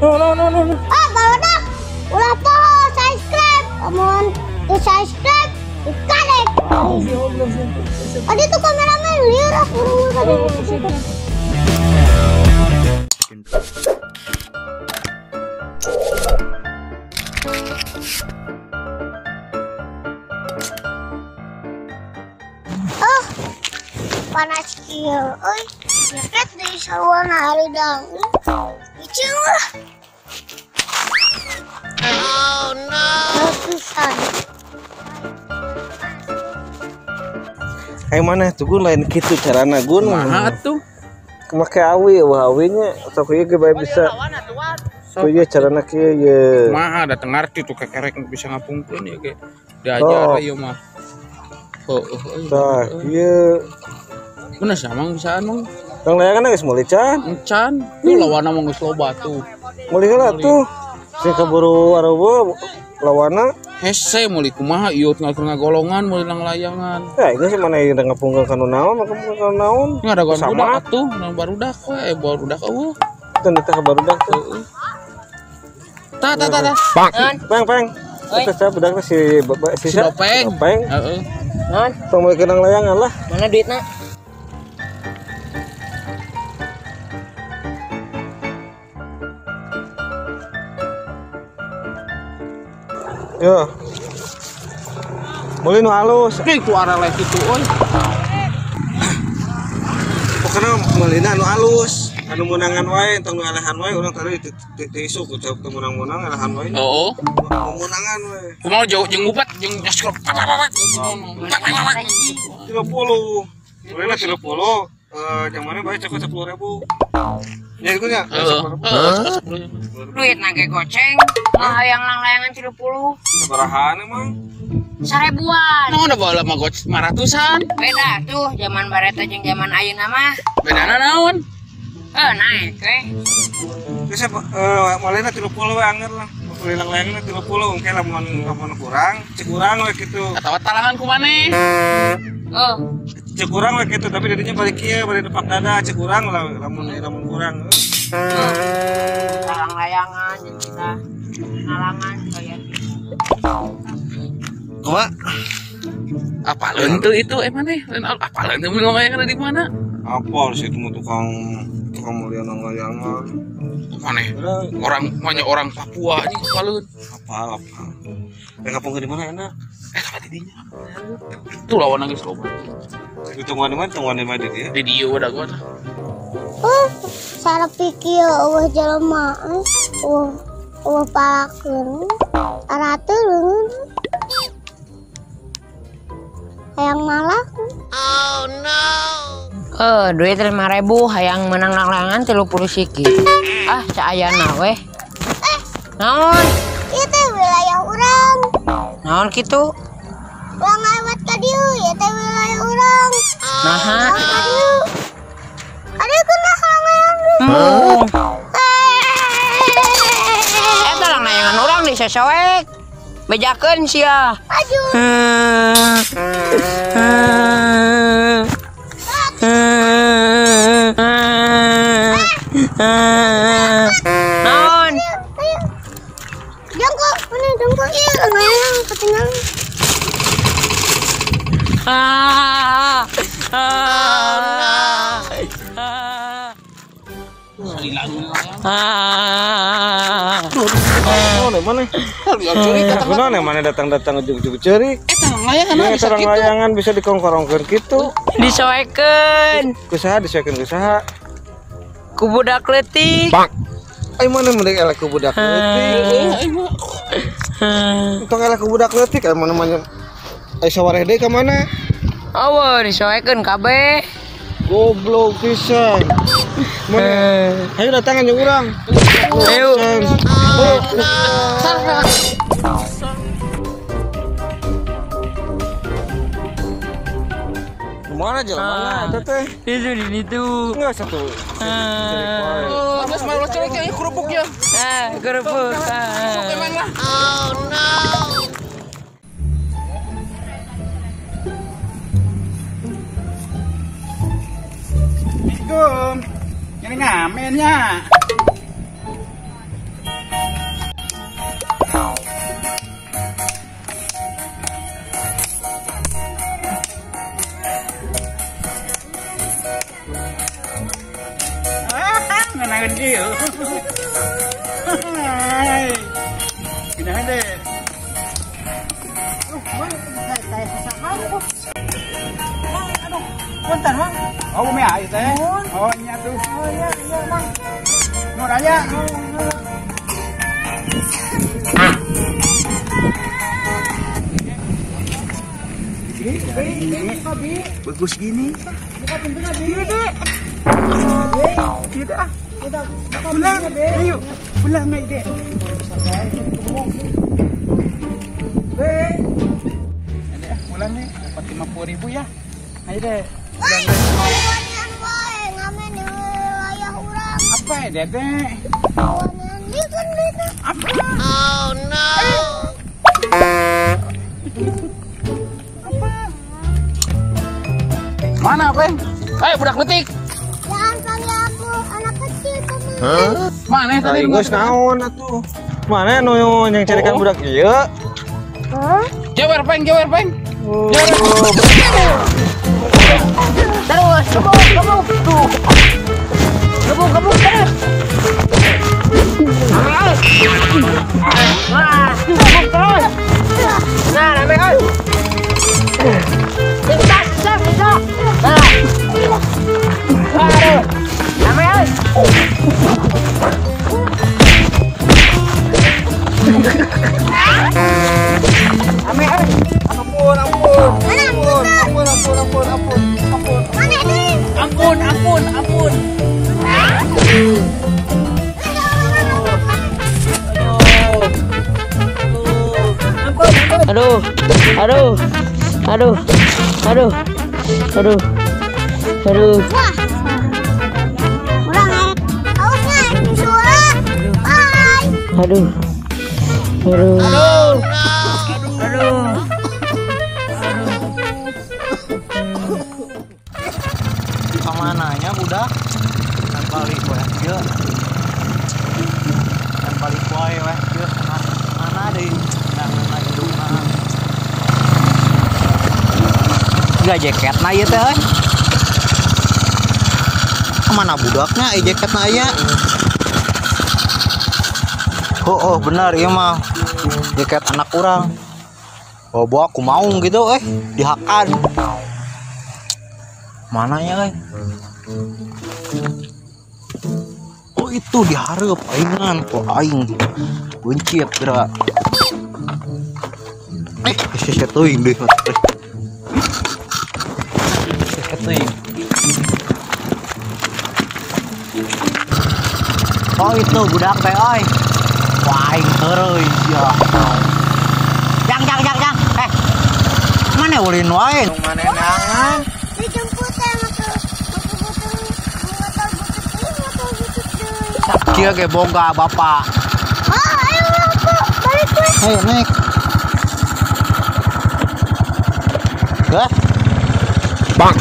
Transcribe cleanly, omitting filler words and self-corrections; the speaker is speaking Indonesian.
No. Ah, barudak. Ulah po subscribe. Amun di subscribe, dikalik. Adi tuh kameramen liur aku tadi. Oh, panas kieu euy. Nyepet di saluana hari dang. Icing lah. Oh no. Pisan. Kayak mana tuh gun lain gitu carana gun. Maha tuh. Make awi awinya atau kieu ge bae bisa. Kieu carana kieu ye. Maha datang ngarti tuh kekerek bisa ngapungkeun ya ge. Diajar ieu mah. Tah, ieu bener samang bisaan mah. Tang layangan geus meuli can. Encan, tuh lawana mah geus loba tuh. Meuli heula tuh. Sing kaburu arewe lawana. Hese meuli kumaha ieu ngagolongan meuli nang layangan. Ya, ini sih mana yang ngapungkeun kana naon, ngapungkeun kana naon. Ngadaguan budak atuh, nang barudak we, barudak eueuh. Teu teh barudak tuh. Tah. Peng. Itu saya budak si Dopeng. Heeh. Naon? Tong meuli nang layangan lah. Mana duitna? Yo. Meuli nu alus. Itu arah lek itu euy. Pokona meulina nu alus. Anu meunangan wae, tong nu alehan wae urang tadi diisuk ucap teu meunang-meunang alehan wae. Heeh. Meunangan wae. Kumaha jauh jeung ubat jeung nyaskor. 30. Meulina 30. Yang mana bae cek 10.000. Ya itu nya. Duit nage goceng. Hayang lang-layangan 30. Sabarahan emang? 1000-an. Naon da bae mah goc 500-an. Beda tuh zaman bareta jeung zaman ayeuna mah. Bedana naon? Naik we. Geus malena 30 we anger lah. Meuli lang-layangan 30 engke lamun kurang, cek urang we kitu. Atawa talangan ku maneh. Cek urang we kitu tapi didinya balik kieu, balik depak dada cek urang lah lamun kurang. Layangan yang kita nalangan kayak Kumaha? Apaleun tuh itu maneh? Apaleun teh ngomongnya di mana? Apal sih itu tukang mulia nang layangan. Maneh? Orang Papua anjing apaleun. Apal. Ngapungkeun di mana enak? Ka didinya. Tuh lawan geus loba. Ditungguan di mana dia? Di dieu da gua. Cara pikir eueuh jelema. Eueuh palakeun. Arateun. Hayang malah. oh no. Duit 5.000 hayang menang lang-langan 30 siki. Ah, caayana weh. Naon? Ieu teh wilayah urang. Naon kitu? Ulang lewat ka dieu, ieu teh wilayah urang. Naha? Adieu keunah lang-layangan. Eta lang-layangan urang disesoek. Bejakeun sia. Aduh. Naon? Jongkok, mana jongkok ieu lang-layangan ketinggalan. Mana datang ujug-ujug ceurik. Layangan Layangan bisa dikongkorongkeun kitu. Disoekeun. Kusaha disekeun kusaha? Ku budak leutik. Ai mana mending elek ku budak leutik. Tong elek ku budak leutik mana mah ai sawareh deui ka mana? Aweun disoekeun kabeh. Goblok pisan. Mana? Ayo datangan jeung urang. Ayo. Mana jalan mana teh? Itu di situ. Enggak satu. Mas malah coleknya kerupuknya. Kerupuk. Emang lah. Oh no. Assalamualaikum. Ini ngamen ya. Pinahan dia. Pinahan deh. Punten, Mang. Oh, umi air teh. Oh, nya tuh. Oh iya, iya, Mang. Mau raya. Bagus gini. Pulang, ayo. Pulang naik deh. Pulang nih, dapat 50.000 ya. Ayo deh. Kawannya wae ngamen di wilayah urang. Apa ya, Dede? Kawannya dia kan beda. Apa? Mana, Peng? Ayo budak letik. Jangan panggil aku anak kecil kamu. Mana tadi? Tadi geus naon atuh? Mana nu yang carikan budak ieu? Jewer, Peng. Terus, gebuk tuh. Gebuk terus. Wah, gebuk terus. Nah, rame kan. Bisa. Nah. Aduh. Rame kan. Rame kan. Ampun. Mana nih? Ampun. Aduh. Wah. Kurang hausnya ini suara. Bye. Aduh. Kamananya budak? Kan balik weh ieu. Kan balik wae weh ieu mana deui? Nah hidupna. Enggak jaketna ieu teh euy. Mana budaknya jaketna aya? Oh benar ieu mah. Jaket anak urang. Bawa aku mau gitu dihakan. Mananya oh itu diharap aingan kok aing bencit kira setuing deh setuing oh itu budak teh oi wah aing tereuy ya jang mana ulin wae mana nangan Dijemput ya motor kia ge boga bapak. Ayo Bapak, balik weh. Ayo naik. Bang.